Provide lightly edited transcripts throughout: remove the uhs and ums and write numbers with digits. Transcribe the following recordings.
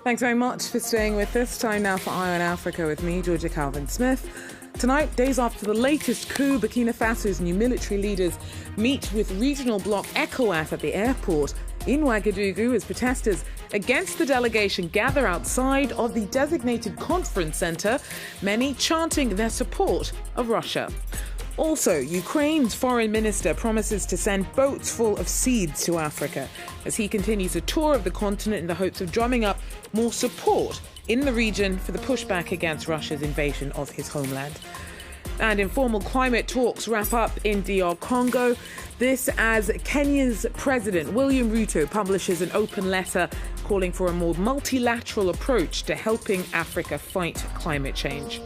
Thanks very much for staying with us. Time now for Eye on Africa with me, Georgia Calvin-Smith. Tonight, days after the latest coup, Burkina Faso's new military leaders meet with regional bloc ECOWAS at the airport in Ouagadougou as protesters against the delegation gather outside of the designated conference centre, many chanting their support of Russia. Also, Ukraine's foreign minister promises to send boats full of seeds to Africa as he continues a tour of the continent in the hopes of drumming up more support in the region for the pushback against Russia's invasion of his homeland. And informal climate talks wrap up in DR Congo. This as Kenya's President William Ruto publishes an open letter calling for a more multilateral approach to helping Africa fight climate change.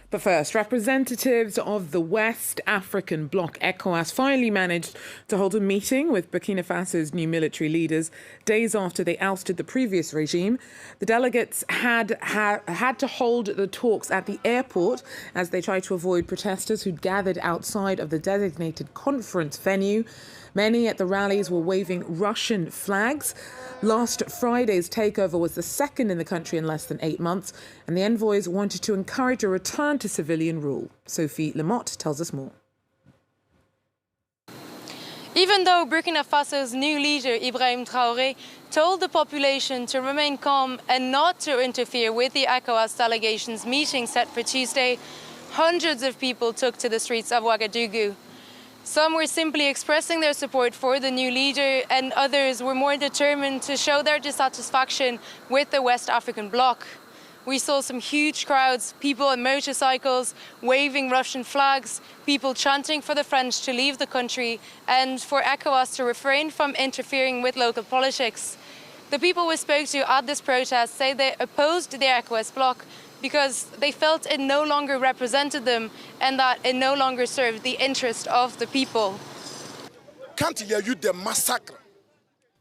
But first, representatives of the West African bloc ECOWAS finally managed to hold a meeting with Burkina Faso's new military leaders days after they ousted the previous regime. The delegates had to hold the talks at the airport as they tried to avoid protesters who'd gathered outside of the designated conference venue. Many at the rallies were waving Russian flags. Last Friday's takeover was the second in the country in less than 8 months, and the envoys wanted to encourage a return to civilian rule. Sophie Lamotte tells us more. Even though Burkina Faso's new leader, Ibrahim Traoré, told the population to remain calm and not to interfere with the ECOWAS delegation's meeting set for Tuesday, hundreds of people took to the streets of Ouagadougou. Some were simply expressing their support for the new leader, and others were more determined to show their dissatisfaction with the West African bloc. We saw some huge crowds, people on motorcycles, waving Russian flags, people chanting for the French to leave the country and for ECOWAS to refrain from interfering with local politics. The people we spoke to at this protest say they opposed the ECOWAS bloc because they felt it no longer represented them and that it no longer served the interest of the people.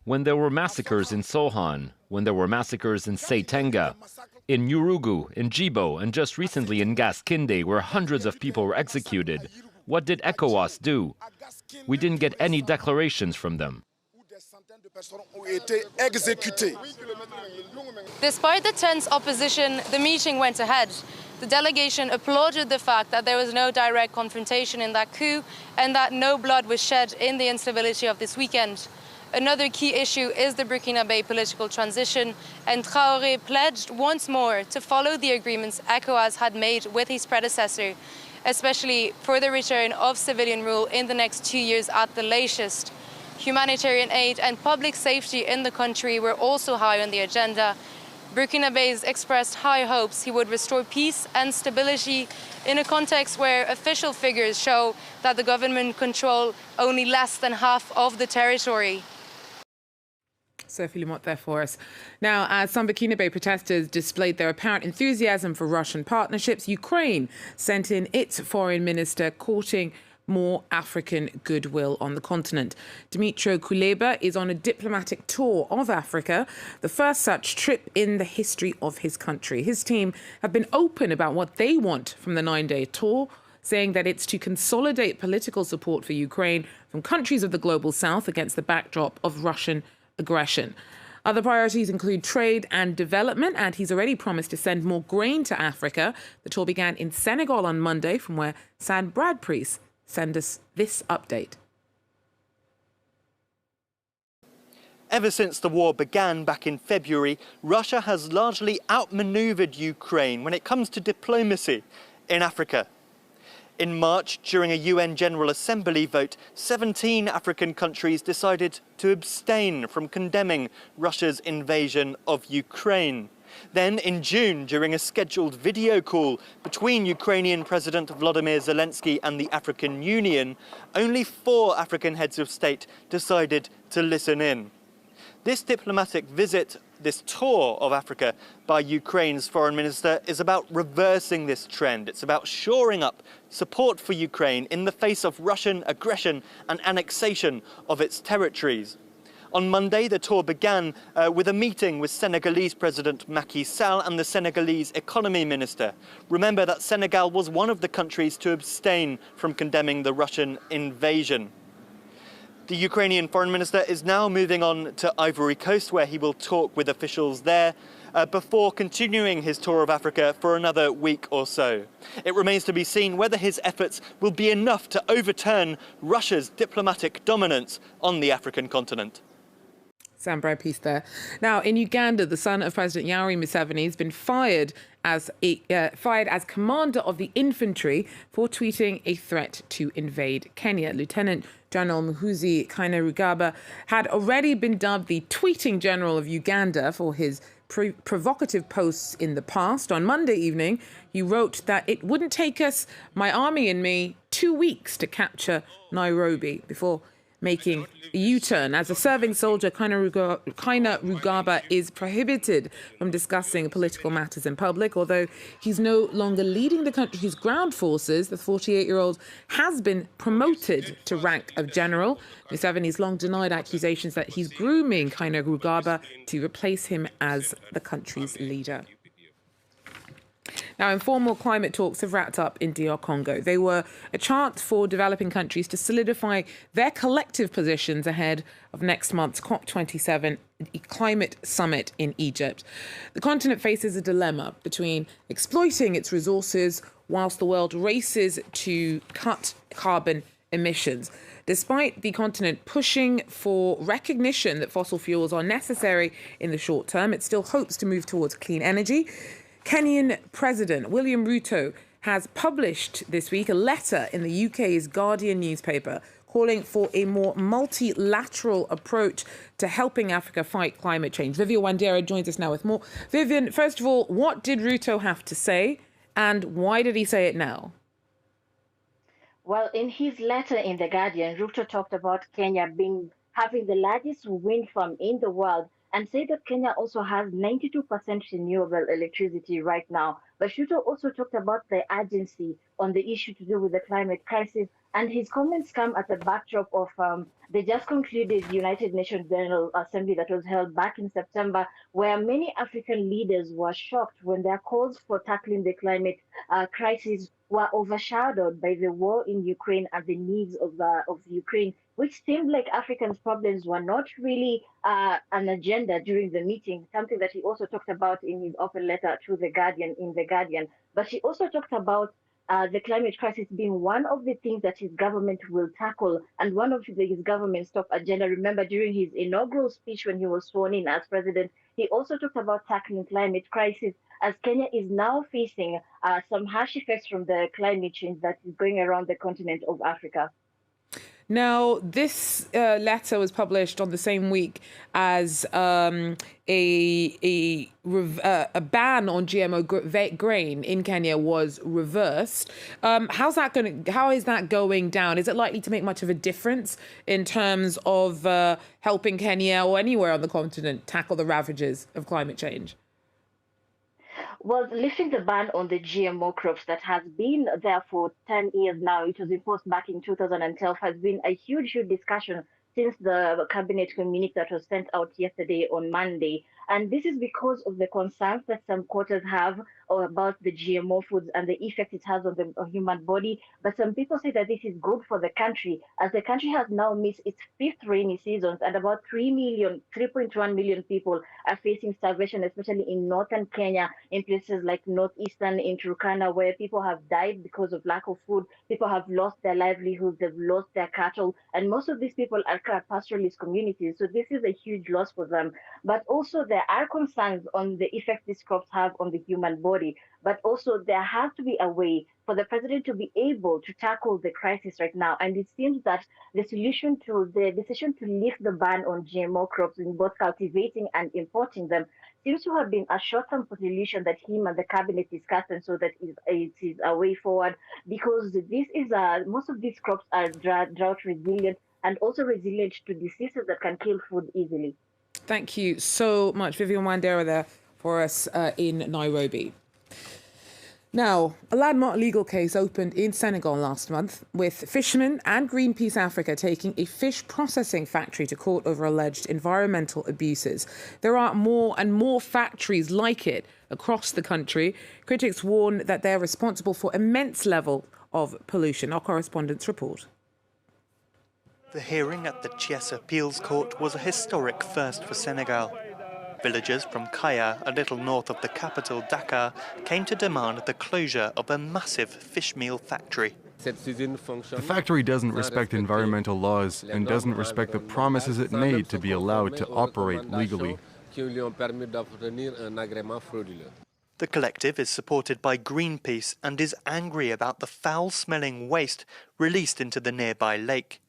When there were massacres in Sohan, when there were massacres in Seitenga, in Nyurugu, in Djibo, and just recently in Gaskinde, where hundreds of people were executed, what did ECOWAS do? We didn't get any declarations from them. Despite the tense opposition, the meeting went ahead. The delegation applauded the fact that there was no direct confrontation in that coup and that no blood was shed in the instability of this weekend. Another key issue is the Burkinabe political transition, and Traoré pledged once more to follow the agreements ECOWAS had made with his predecessor, especially for the return of civilian rule in the next 2 years at the latest. Humanitarian aid and public safety in the country were also high on the agenda. Burkinabés expressed high hopes he would restore peace and stability in a context where official figures show that the government control only less than half of the territory. Sophie Lamotte there for us. Now, as some Burkinabe protesters displayed their apparent enthusiasm for Russian partnerships, Ukraine sent in its foreign minister courting more African goodwill on the continent. Dmytro Kuleba is on a diplomatic tour of Africa, the first such trip in the history of his country. His team have been open about what they want from the 9-day tour, saying that it's to consolidate political support for Ukraine from countries of the global south against the backdrop of Russian aggression. Other priorities include trade and development, and he's already promised to send more grain to Africa. The tour began in Senegal on Monday, from where Sam Bradbury send us this update. Ever since the war began back in February, Russia has largely outmaneuvered Ukraine when it comes to diplomacy in Africa. In March, during a UN General Assembly vote, 17 African countries decided to abstain from condemning Russia's invasion of Ukraine. Then in June, during a scheduled video call between Ukrainian President Volodymyr Zelensky and the African Union, only 4 African heads of state decided to listen in. This diplomatic visit, this tour of Africa by Ukraine's foreign minister, is about reversing this trend. It's about shoring up support for Ukraine in the face of Russian aggression and annexation of its territories. On Monday, the tour began with a meeting with Senegalese President Macky Sall and the Senegalese Economy Minister. Remember that Senegal was one of the countries to abstain from condemning the Russian invasion. The Ukrainian foreign minister is now moving on to Ivory Coast, where he will talk with officials there before continuing his tour of Africa for another week or so. It remains to be seen whether his efforts will be enough to overturn Russia's diplomatic dominance on the African continent. Sambrai piece there. Now, in Uganda, the son of President Yoweri Museveni has been fired as commander of the infantry for tweeting a threat to invade Kenya. Lieutenant General Muhoozi Kainerugaba had already been dubbed the tweeting general of Uganda for his provocative posts in the past. On Monday evening, he wrote that it wouldn't take us, my army and me, 2 weeks to capture Nairobi before making a U-turn. As a serving soldier, Kainerugaba is prohibited from discussing political matters in public, although he's no longer leading the country's ground forces. The 48-year-old has been promoted to rank of general. Museveni's long denied accusations that he's grooming Kainerugaba to replace him as the country's leader. Now, informal climate talks have wrapped up in DR Congo. They were a chance for developing countries to solidify their collective positions ahead of next month's COP27 climate summit in Egypt. The continent faces a dilemma between exploiting its resources whilst the world races to cut carbon emissions. Despite the continent pushing for recognition that fossil fuels are necessary in the short term, it still hopes to move towards clean energy. Kenyan President William Ruto has published this week a letter in the UK's Guardian newspaper calling for a more multilateral approach to helping Africa fight climate change. Vivian Wandera joins us now with more. Vivian, first of all, what did Ruto have to say and why did he say it now? Well, in his letter in The Guardian, Ruto talked about Kenya having the largest wind farm in the world and said that Kenya also has 92% renewable electricity right now. But Ruto also talked about the urgency on the issue to do with the climate crisis. And his comments come at the backdrop of the just concluded United Nations General Assembly that was held back in September, where many African leaders were shocked when their calls for tackling the climate crisis were overshadowed by the war in Ukraine and the needs of Ukraine, which seemed like Africans' problems were not really an agenda during the meeting, something that he also talked about in his open letter to The Guardian in The Guardian. But he also talked about the climate crisis being one of the things that his government will tackle and one of his government's top agenda. Remember, during his inaugural speech when he was sworn in as president, he also talked about tackling climate crisis as Kenya is now facing some harsh effects from the climate change that is going around the continent of Africa. Now, this letter was published on the same week as a ban on GMO grain in Kenya was reversed. How is that going down? Is it likely to make much of a difference in terms of helping Kenya or anywhere on the continent tackle the ravages of climate change? Well, lifting the ban on the GMO crops that has been there for 10 years now, it was imposed back in 2012, has been a huge discussion since the cabinet communique that was sent out yesterday on Monday. And this is because of the concerns that some quarters have about the GMO foods and the effect it has on the human body. But some people say that this is good for the country, as the country has now missed its 5th rainy seasons and about 3.1 million people are facing starvation, especially in northern Kenya, in places like northeastern, in Turkana, where people have died because of lack of food. People have lost their livelihoods, they've lost their cattle, and most of these people are pastoralist communities. So this is a huge loss for them. But also there are concerns on the effect these crops have on the human body. But also there has to be a way for the president to be able to tackle the crisis right now. And it seems that the decision to lift the ban on GMO crops in both cultivating and importing them seems to have been a short-term solution that him and the cabinet discussed, and so that it is a way forward, because this is most of these crops are drought resilient and also resilient to diseases that can kill food easily. Thank you so much, Vivian Wandera, there for us in Nairobi. Now, a landmark legal case opened in Senegal last month, with fishermen and Greenpeace Africa taking a fish processing factory to court over alleged environmental abuses. There are more and more factories like it across the country. Critics warn that they're responsible for immense level of pollution. Our correspondents report. The hearing at the Thiès Appeals Court was a historic first for Senegal. Villagers from Kaya, a little north of the capital Dakar, came to demand the closure of a massive fishmeal factory. The factory doesn't respect environmental laws and doesn't respect the promises it made to be allowed to operate legally. The collective is supported by Greenpeace and is angry about the foul-smelling waste released into the nearby lake.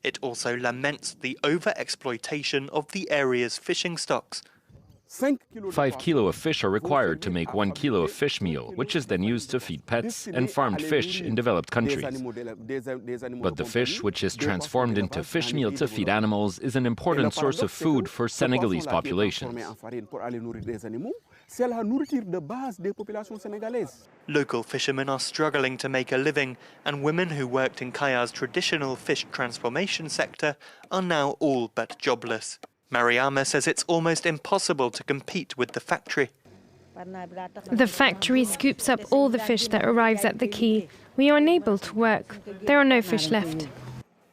It also laments the over-exploitation of the area's fishing stocks. 5 kilos of fish are required to make 1 kilo of fish meal, which is then used to feed pets and farmed fish in developed countries. But the fish, which is transformed into fish meal to feed animals, is an important source of food for Senegalese populations. Local fishermen are struggling to make a living, and women who worked in Kaya's traditional fish transformation sector are now all but jobless. Mariama says it's almost impossible to compete with the factory. The factory scoops up all the fish that arrives at the quay. We are unable to work. There are no fish left.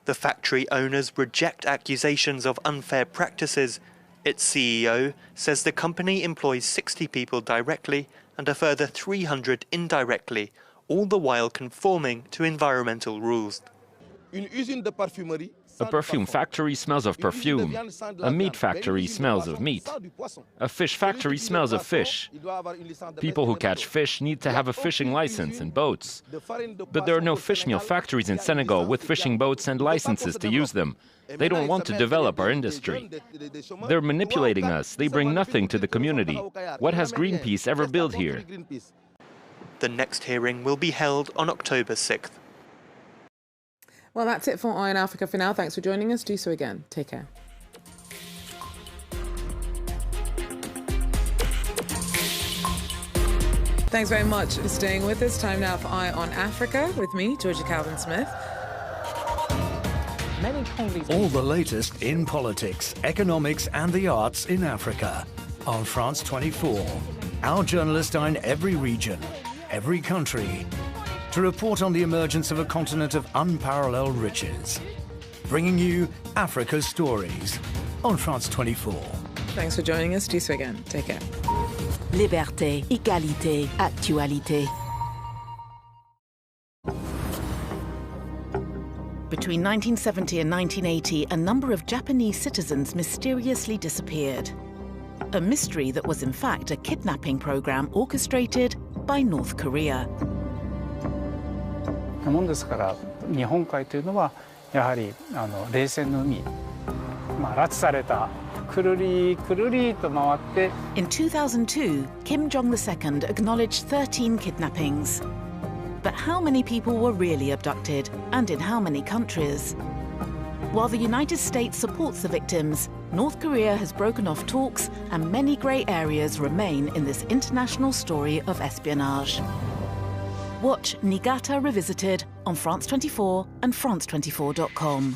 The factory owners reject accusations of unfair practices. Its CEO says the company employs 60 people directly and a further 300 indirectly, all the while conforming to environmental rules. A perfume factory smells of perfume. A meat factory smells of meat. A fish factory smells of fish. People who catch fish need to have a fishing license and boats. But there are no fishmeal factories in Senegal with fishing boats and licenses to use them. They don't want to develop our industry. They're manipulating us. They bring nothing to the community. What has Greenpeace ever built here? The next hearing will be held on October 6th. Well, that's it for Eye on Africa for now. Thanks for joining us. Do so again. Take care. Thanks very much for staying with us. Time now for Eye on Africa with me, Georgia Calvin-Smith. All the latest in politics, economics and the arts in Africa on France 24. Our journalists are in every region, every country, to report on the emergence of a continent of unparalleled riches. Bringing you Africa's stories on France 24. Thanks for joining us. Do so again. Take care. Liberté, égalité, actualité. Between 1970 and 1980, a number of Japanese citizens mysteriously disappeared. A mystery that was in fact a kidnapping program orchestrated by North Korea. もんですから日本海というのはやはり冷戦の海拉致されたくるりくるりと回って In 2002, Kim Jong-il acknowledged 13 kidnappings. But how many people were really abducted, and in how many countries? While the United States supports the victims, North Korea has broken off talks, and many grey areas remain in this international story of espionage. Watch Niigata Revisited on France 24 and France24.com.